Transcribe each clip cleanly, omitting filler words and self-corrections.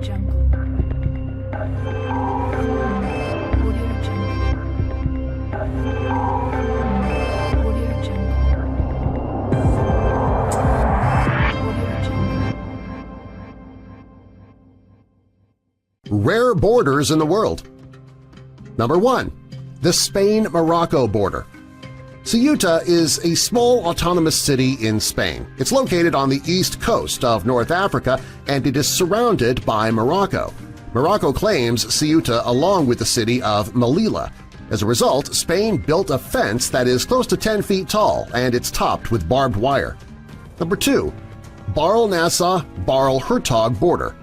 Jungle. Audio Jungle. Audio Jungle. Audio Jungle. Rare borders in the world. Number 1. The Spain-Morocco border. Ceuta is a small autonomous city in Spain. It's located on the east coast of North Africa and it is surrounded by Morocco. Morocco claims Ceuta along with the city of Melilla. As a result, Spain built a fence that is close to 10 feet tall and it's topped with barbed wire. Number 2. Baarle-nassau Baarle-hertog border.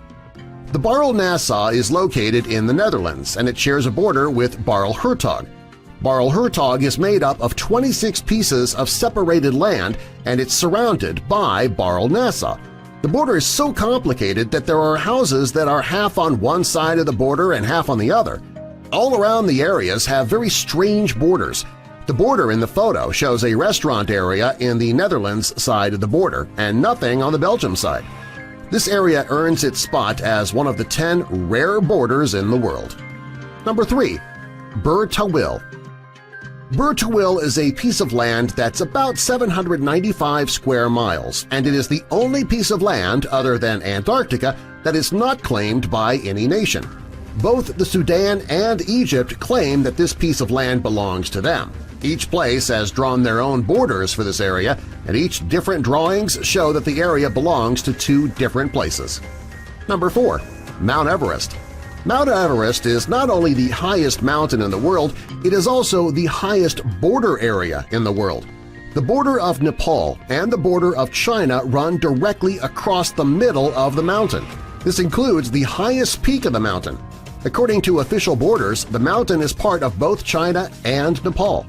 The Baarle-nassau is located in the Netherlands and it shares a border with Baarle-hertog. Baarle-hertog is made up of 26 pieces of separated land and it's surrounded by Baarle-nassau. The border is so complicated that there are houses that are half on one side of the border and half on the other. All around the areas have very strange borders. The border in the photo shows a restaurant area in the Netherlands side of the border and nothing on the Belgium side. This area earns its spot as one of the 10 rare borders in the world. Number 3. Tawil. Tawil is a piece of land that's about 795 square miles, and it is the only piece of land other than Antarctica that is not claimed by any nation. Both the Sudan and Egypt claim that this piece of land belongs to them. Each place has drawn their own borders for this area, and each different drawings show that the area belongs to 2 different places. Number 4. Mount Everest. Mount Everest is not only the highest mountain in the world, it is also the highest border area in the world. The border of Nepal and the border of China run directly across the middle of the mountain. This includes the highest peak of the mountain. According to official borders, the mountain is part of both China and Nepal.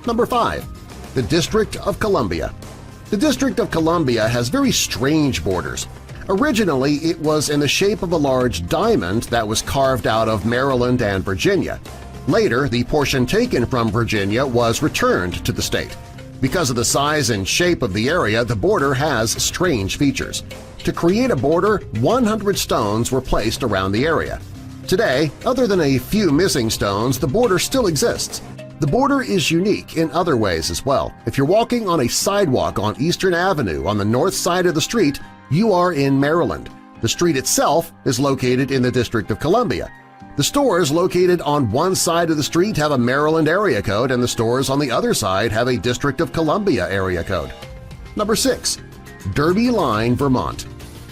Number 5. The District of Columbia. The District of Columbia has very strange borders. Originally, it was in the shape of a large diamond that was carved out of Maryland and Virginia. Later, the portion taken from Virginia was returned to the state. Because of the size and shape of the area, the border has strange features. To create a border, 100 stones were placed around the area. Today, other than a few missing stones, the border still exists. The border is unique in other ways as well. If you're walking on a sidewalk on Eastern Avenue on the north side of the street, you are in Maryland. The street itself is located in the District of Columbia. The stores located on one side of the street have a Maryland area code and the stores on the other side have a District of Columbia area code. Number 6. Derby Line, Vermont.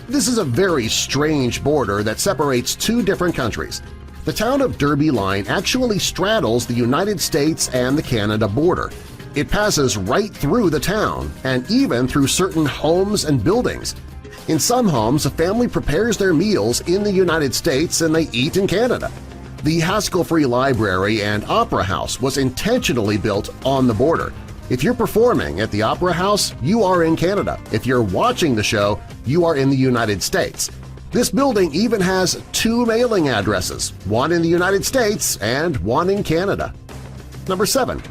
This is a very strange border that separates 2 different countries. The town of Derby Line actually straddles the United States and the Canada border. It passes right through the town and even through certain homes and buildings. In some homes, a family prepares their meals in the United States and they eat in Canada. The Haskell Free Library and Opera House was intentionally built on the border. If you're performing at the Opera House, you are in Canada. If you're watching the show, you are in the United States. This building even has 2 mailing addresses, one in the United States and one in Canada. Number 7.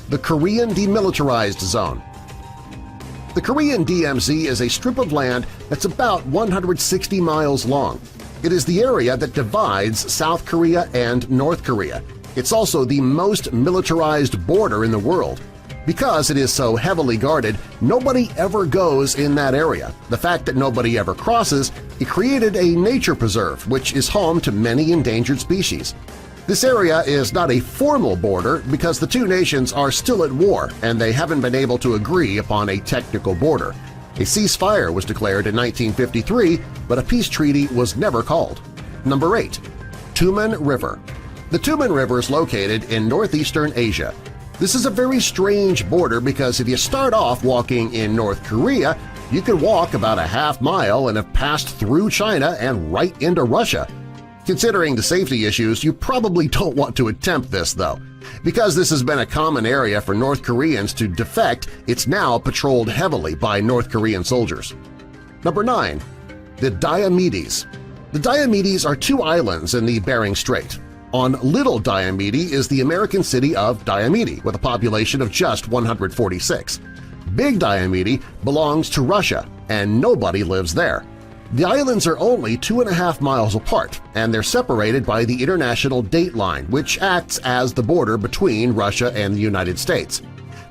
The Korean Demilitarized Zone. The Korean DMZ is a strip of land that's about 160 miles long. It is the area that divides South Korea and North Korea. It's also the most militarized border in the world. Because it is so heavily guarded, nobody ever goes in that area. The fact that nobody ever crosses, it created a nature preserve which is home to many endangered species. This area is not a formal border because the 2 nations are still at war and they haven't been able to agree upon a technical border. A ceasefire was declared in 1953, but a peace treaty was never called. Number 8. Tumen River. The Tumen River is located in northeastern Asia. This is a very strange border because if you start off walking in North Korea, you can walk about a half mile and have passed through China and right into Russia. Considering the safety issues, you probably don't want to attempt this, though. Because this has been a common area for North Koreans to defect, it's now patrolled heavily by North Korean soldiers. Number 9. The Diomedes. The Diomedes are 2 islands in the Bering Strait. On Little Diomede is the American city of Diomede with a population of just 146. Big Diomede belongs to Russia, and nobody lives there. The islands are only 2.5 miles apart, and they're separated by the International Date Line, which acts as the border between Russia and the United States.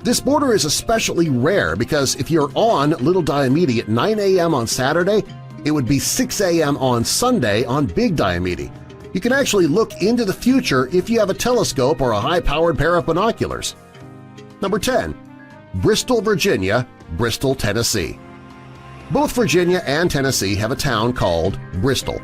This border is especially rare because if you're on Little Diomede at 9 a.m. on Saturday, it would be 6 a.m. on Sunday on Big Diomede. You can actually look into the future if you have a telescope or a high-powered pair of binoculars. Number 10. Bristol, Virginia, Bristol, Tennessee. Both Virginia and Tennessee have a town called Bristol.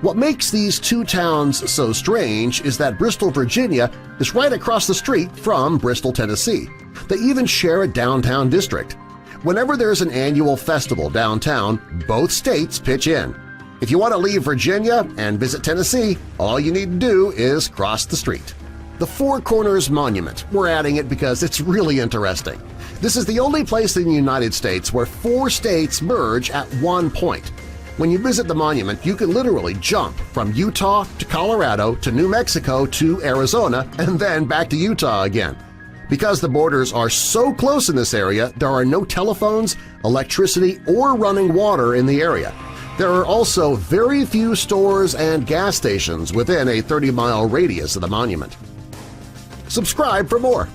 What makes these two towns so strange is that Bristol, Virginia is right across the street from Bristol, Tennessee. They even share a downtown district. Whenever there's an annual festival downtown, both states pitch in. If you want to leave Virginia and visit Tennessee, all you need to do is cross the street. The Four Corners Monument, we're adding it because it's really interesting. This is the only place in the United States where 4 states merge at one point. When you visit the monument, you can literally jump from Utah to Colorado to New Mexico to Arizona and then back to Utah again. Because the borders are so close in this area, there are no telephones, electricity, or running water in the area. There are also very few stores and gas stations within a 30-mile radius of the monument. Subscribe for more!